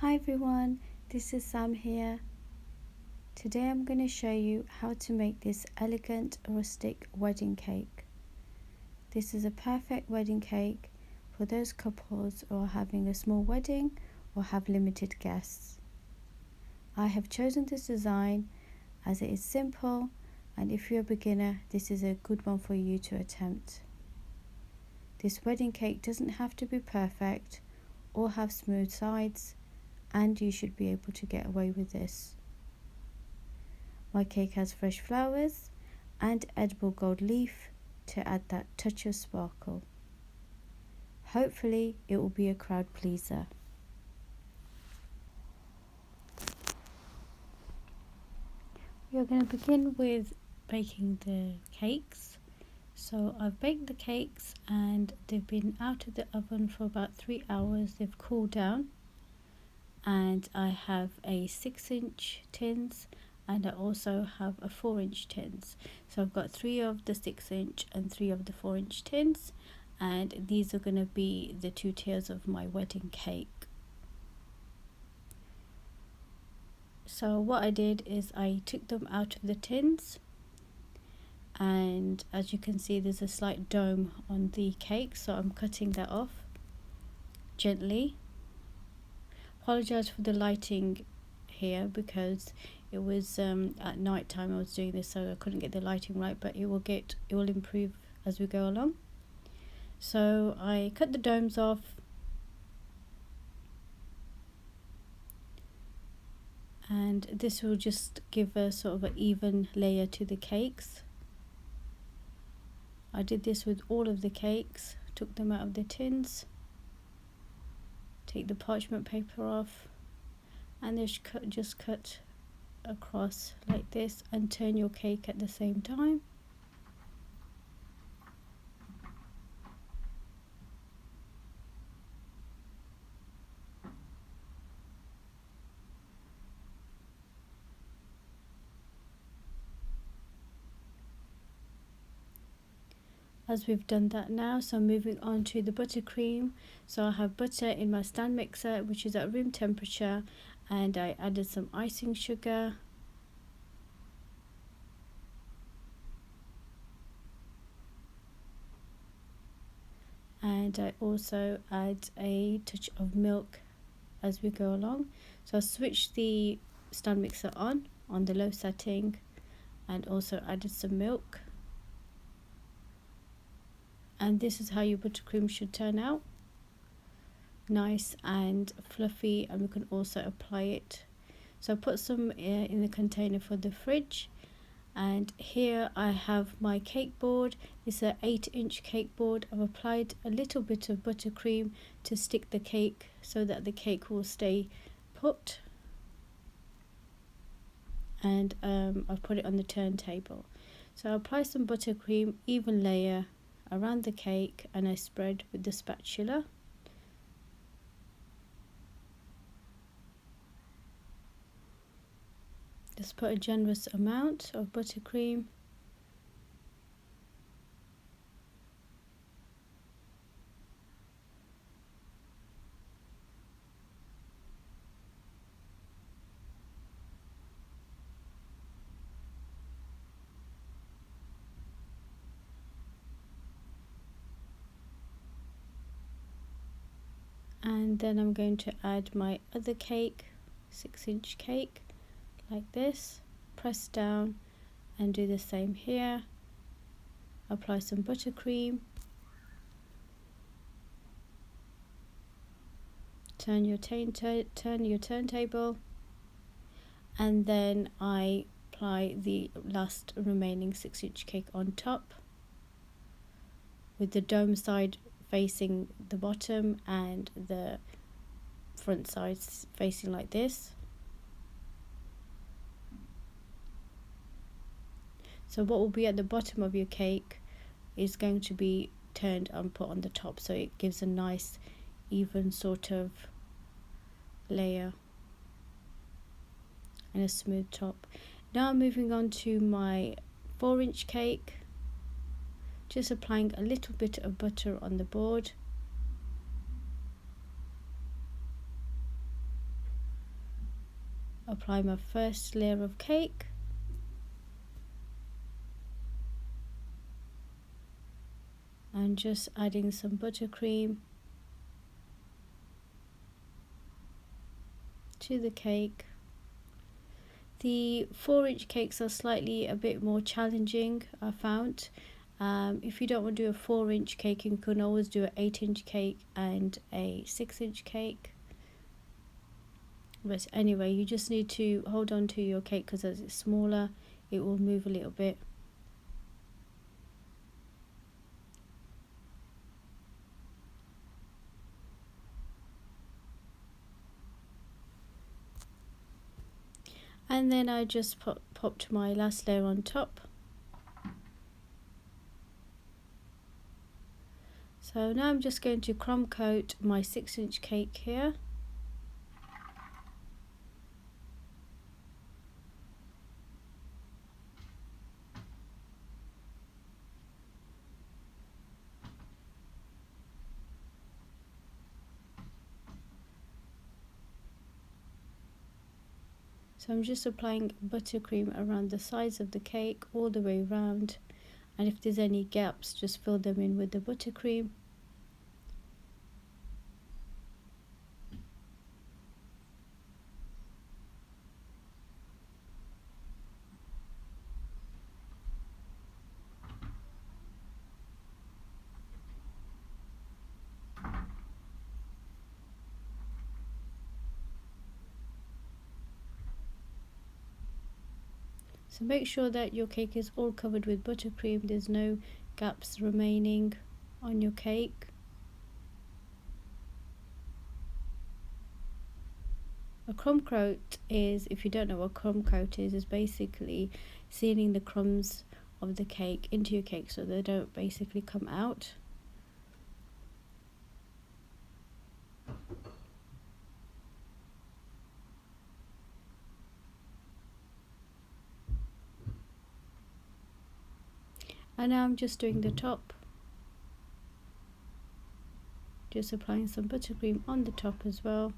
Hi everyone, this is Sam here. Today I'm going to show you how to make this elegant rustic wedding cake. This is a perfect wedding cake for those couples who are having a small wedding or have limited guests. I have chosen this design as it is simple, and if you're a beginner, this is a good one for you to attempt. This wedding cake doesn't have to be perfect or have smooth sides, and you should be able to get away with this. My cake has fresh flowers and edible gold leaf to add that touch of sparkle. Hopefully it will be a crowd pleaser. We are going to begin with baking the cakes. So I've baked the cakes and they've been out of the oven for about 3 hours. They've cooled down, and I have a 6-inch tins and I also have a 4-inch tins. So I've got 3 of the 6-inch and 3 of the 4-inch tins, and these are going to be the 2 tiers of my wedding cake. So what I did is I took them out of the tins, and as you can see there's a slight dome on the cake, so I'm cutting that off gently. Apologize for the lighting here because it was at night time I was doing this, so I couldn't get the lighting right, but it will improve as we go along. So I cut the domes off, and this will just give a sort of an even layer to the cakes. I did this with all of the cakes, took them out of the tins, take the parchment paper off, and just cut across like this and turn your cake at the same time. As we've done that now, so moving on to the buttercream. So I have butter in my stand mixer, which is at room temperature, and I added some icing sugar, and I also add a touch of milk as we go along. So I switched the stand mixer on the low setting and also added some milk. And this is how your buttercream should turn out, nice and fluffy, and we can also apply it. So I put some in the container for the fridge, and here I have my cake board. This is an 8-inch cake board. I've applied a little bit of buttercream to stick the cake so that the cake will stay put, and I've put it on the turntable. So I apply some buttercream, even layer around the cake, and I spread with the spatula. Just put a generous amount of buttercream. And then I'm going to add my other cake, 6-inch cake, like this. Press down and do the same here. Apply some buttercream. Turn your turntable, and then I apply the last remaining 6-inch cake on top, with the dome side facing the bottom and the front sides facing like this. So what will be at the bottom of your cake is going to be turned and put on the top, so it gives a nice even sort of layer and a smooth top. Now moving on to my 4-inch cake, just applying a little bit of butter on the board. apply my first layer of cake. And just adding some buttercream to the cake. The 4-inch cakes are slightly a bit more challenging, I found. If you don't want to do a 4-inch cake, you can always do an 8-inch cake and a 6-inch cake. But anyway, you just need to hold on to your cake because as it's smaller, it will move a little bit. And then I just popped my last layer on top. So now I'm just going to crumb coat my 6-inch cake here. So I'm just applying buttercream around the sides of the cake all the way around, and if there's any gaps, just fill them in with the buttercream. So make sure that your cake is all covered with buttercream, there's no gaps remaining on your cake. A crumb coat is, if you don't know what crumb coat is basically sealing the crumbs of the cake into your cake so they don't basically come out. And now I'm just doing the top, just applying some buttercream on the top as well.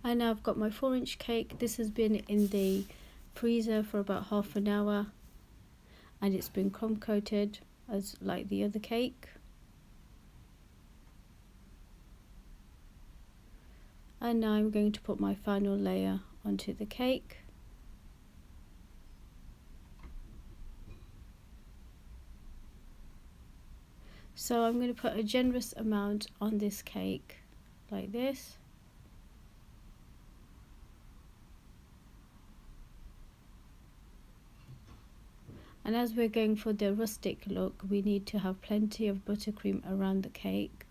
And now I've got my 4-inch cake. This has been in the freezer for about half an hour and it's been crumb coated as like the other cake. And now I'm going to put my final layer onto the cake. So I'm going to put a generous amount on this cake like this. And as we're going for the rustic look, we need to have plenty of buttercream around the cake.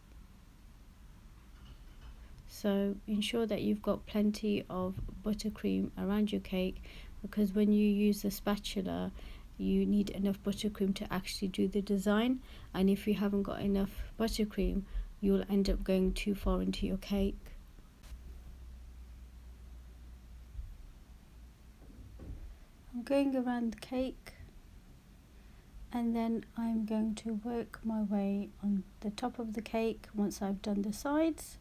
So ensure that you've got plenty of buttercream around your cake, because when you use the spatula, you need enough buttercream to actually do the design. And if you haven't got enough buttercream, you'll end up going too far into your cake. I'm going around the cake, and then I'm going to work my way on the top of the cake once I've done the sides.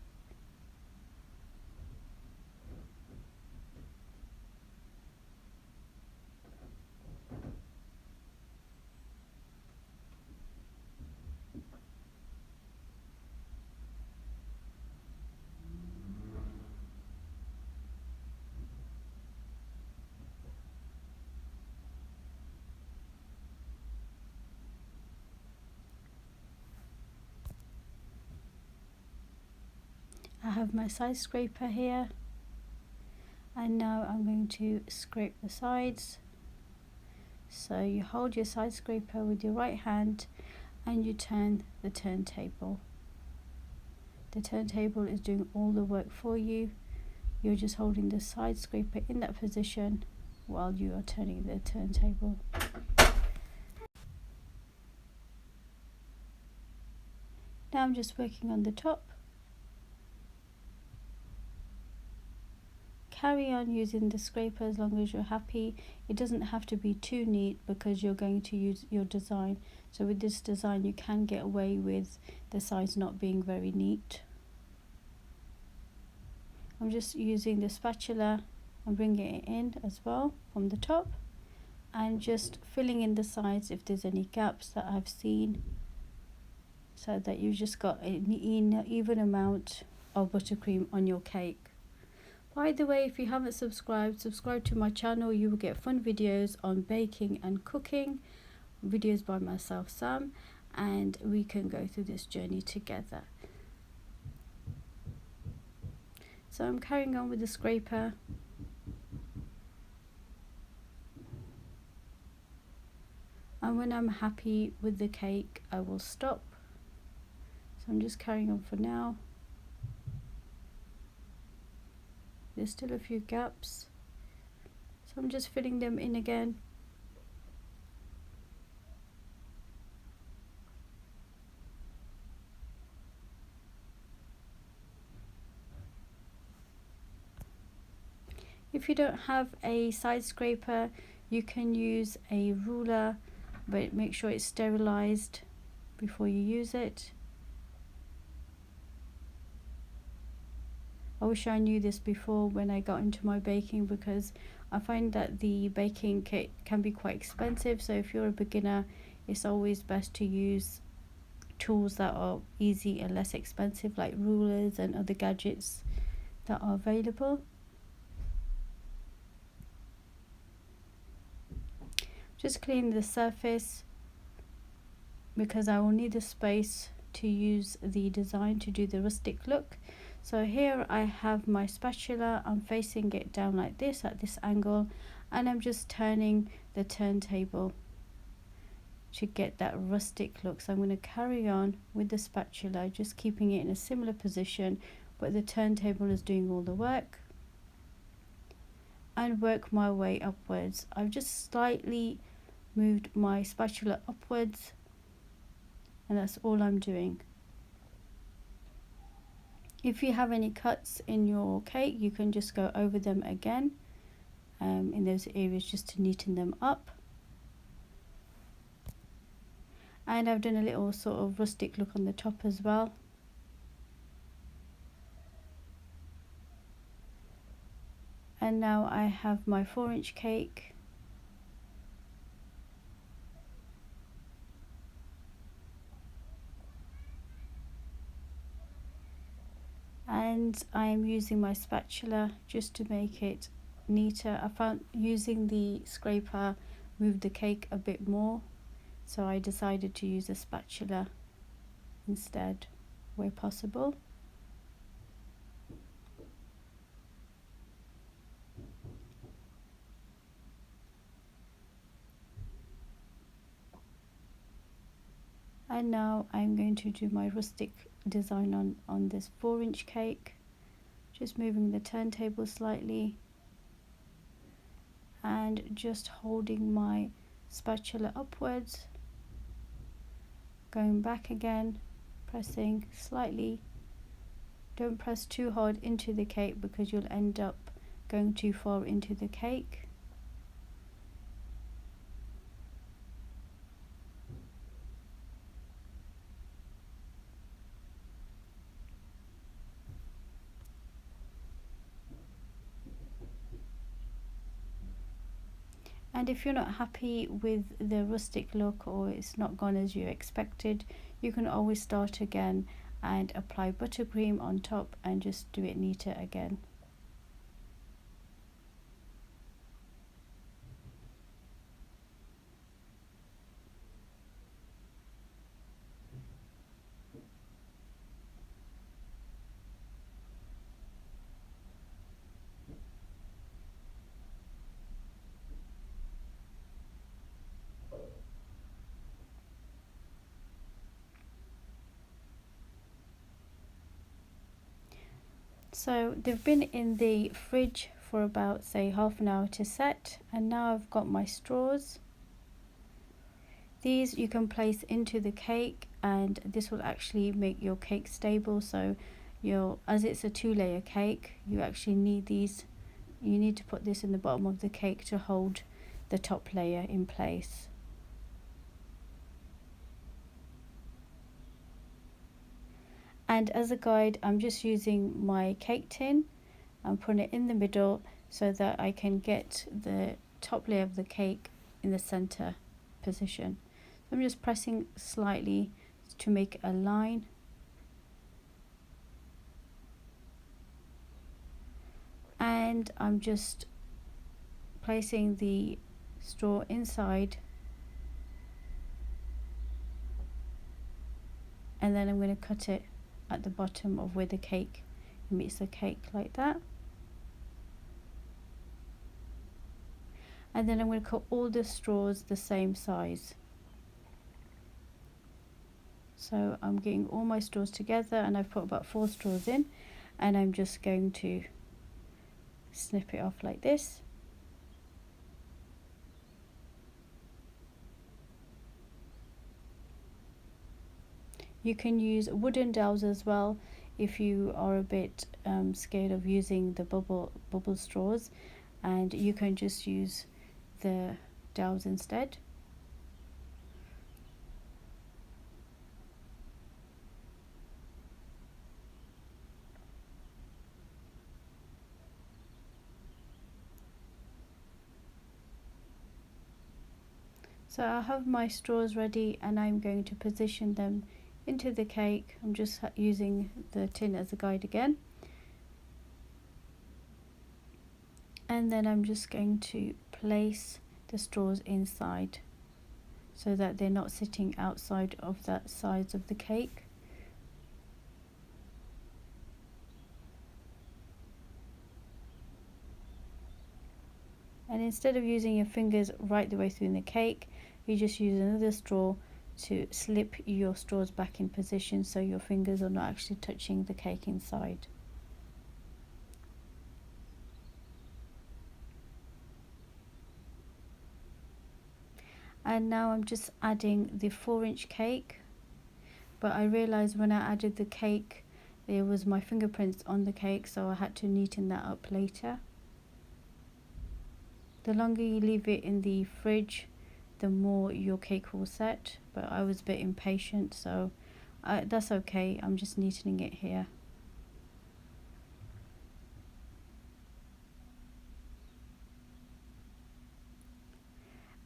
I have my side scraper here, and now I'm going to scrape the sides. So you hold your side scraper with your right hand and you turn the turntable. The turntable is doing all the work for you. You're just holding the side scraper in that position while you are turning the turntable. Now I'm just working on the top. Carry on using the scraper as long as you're happy. It doesn't have to be too neat because you're going to use your design. So with this design you can get away with the sides not being very neat. I'm just using the spatula and bringing it in as well from the top, and just filling in the sides if there's any gaps that I've seen, so that you've just got an even amount of buttercream on your cake. By the way, if you haven't subscribed, subscribe to my channel. You will get fun videos on baking and cooking, videos by myself, Sam, and we can go through this journey together. So I'm carrying on with the scraper. And when I'm happy with the cake, I will stop. So I'm just carrying on for now. There's still a few gaps, so I'm just filling them in again. If you don't have a side scraper, you can use a ruler, but make sure it's sterilized before you use it. I wish I knew this before when I got into my baking, because I find that the baking kit can be quite expensive. So if you're a beginner, it's always best to use tools that are easy and less expensive, like rulers and other gadgets that are available. Just clean the surface because I will need the space to use the design to do the rustic look. So here I have my spatula, I'm facing it down like this at this angle, and I'm just turning the turntable to get that rustic look. So I'm going to carry on with the spatula, just keeping it in a similar position, but the turntable is doing all the work, and work my way upwards. I've just slightly moved my spatula upwards, and that's all I'm doing. If you have any cuts in your cake, you can just go over them again in those areas just to neaten them up. And I've done a little sort of rustic look on the top as well. And now I have my 4-inch cake. And I am using my spatula just to make it neater. I found using the scraper moved the cake a bit more, so I decided to use a spatula instead where possible. And now I'm going to do my rustic design on this 4-inch cake, just moving the turntable slightly and just holding my spatula upwards, going back again, pressing slightly. Don't press too hard into the cake because you'll end up going too far into the cake. And if you're not happy with the rustic look, or it's not gone as you expected, you can always start again and apply buttercream on top and just do it neater again. So they've been in the fridge for about, say, half an hour to set, and now I've got my straws. These you can place into the cake, and this will actually make your cake stable. So as it's a 2-layer cake, you actually need these. You need to put this in the bottom of the cake to hold the top layer in place. And as a guide, I'm just using my cake tin, I'm putting it in the middle so that I can get the top layer of the cake in the center position. So I'm just pressing slightly to make a line. And I'm just placing the straw inside, and then I'm going to cut it at the bottom of where the cake meets the cake, like that. And then I'm going to cut all the straws the same size. So I'm getting all my straws together, and I've put about 4 straws in, and I'm just going to snip it off like this. You can use wooden dowels as well if you are a bit scared of using the bubble straws, and you can just use the dowels instead. So I have my straws ready, and I'm going to position them into the cake. I'm just using the tin as a guide again. And then I'm just going to place the straws inside so that they're not sitting outside of that sides of the cake. And instead of using your fingers right the way through in the cake, you just use another straw to slip your straws back in position so your fingers are not actually touching the cake inside. And now I'm just adding the 4-inch cake, but I realized when I added the cake there was my fingerprints on the cake, so I had to neaten that up later. The longer you leave it in the fridge, the more your cake will set, but I was a bit impatient, so that's okay. I'm just neatening it here.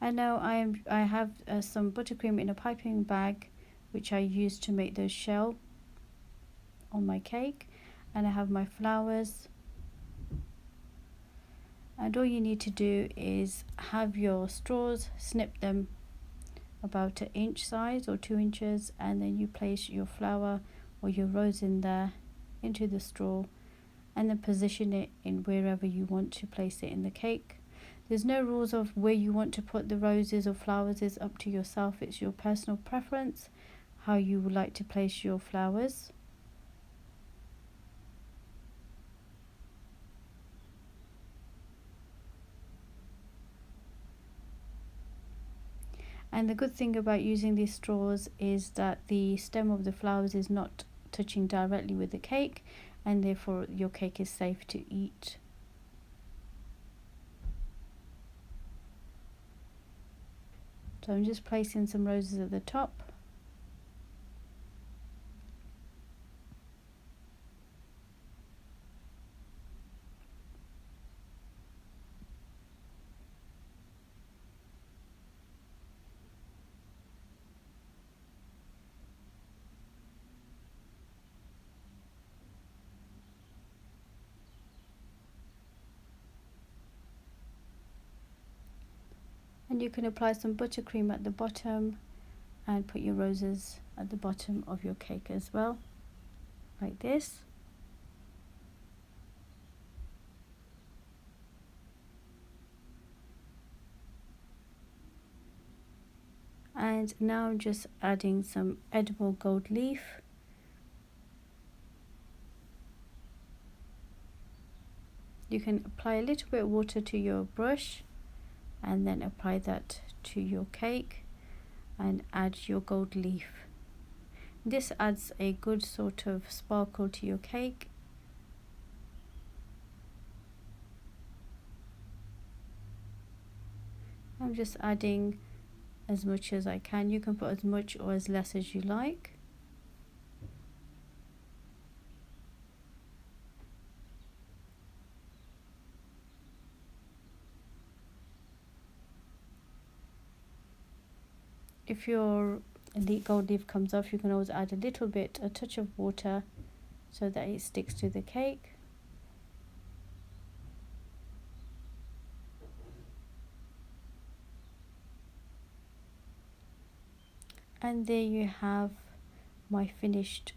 And now I have some buttercream in a piping bag, which I use to make the shell on my cake, and I have my flowers. And all you need to do is have your straws, snip them about 1 inch size or 2 inches, and then you place your flower or your rose in there into the straw, and then position it in wherever you want to place it in the cake. There's no rules of where you want to put the roses or flowers. It's up to yourself. It's your personal preference how you would like to place your flowers. And the good thing about using these straws is that the stem of the flowers is not touching directly with the cake, and therefore your cake is safe to eat. So I'm just placing some roses at the top. And you can apply some buttercream at the bottom and put your roses at the bottom of your cake as well, like this. And now I'm just adding some edible gold leaf. You can apply a little bit of water to your brush and then apply that to your cake and add your gold leaf. This adds a good sort of sparkle to your cake. I'm just adding as much as I can. You can put as much or as less as you like. if your gold leaf comes off, you can always add a touch of water so that it sticks to the cake. And there you have my finished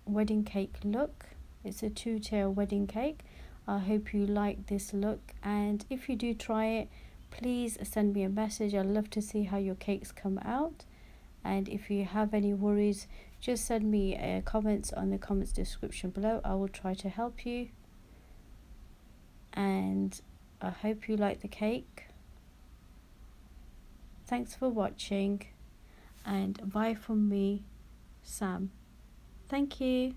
wedding cake look. It's a two-tier wedding cake. I hope you like this look, and if you do try it, please send me a message. I'd love to see how your cakes come out. And if you have any worries, just send me comments on the comments description below. I will try to help you, and I hope you like the cake. Thanks for watching, and bye from me, Sam. Thank you.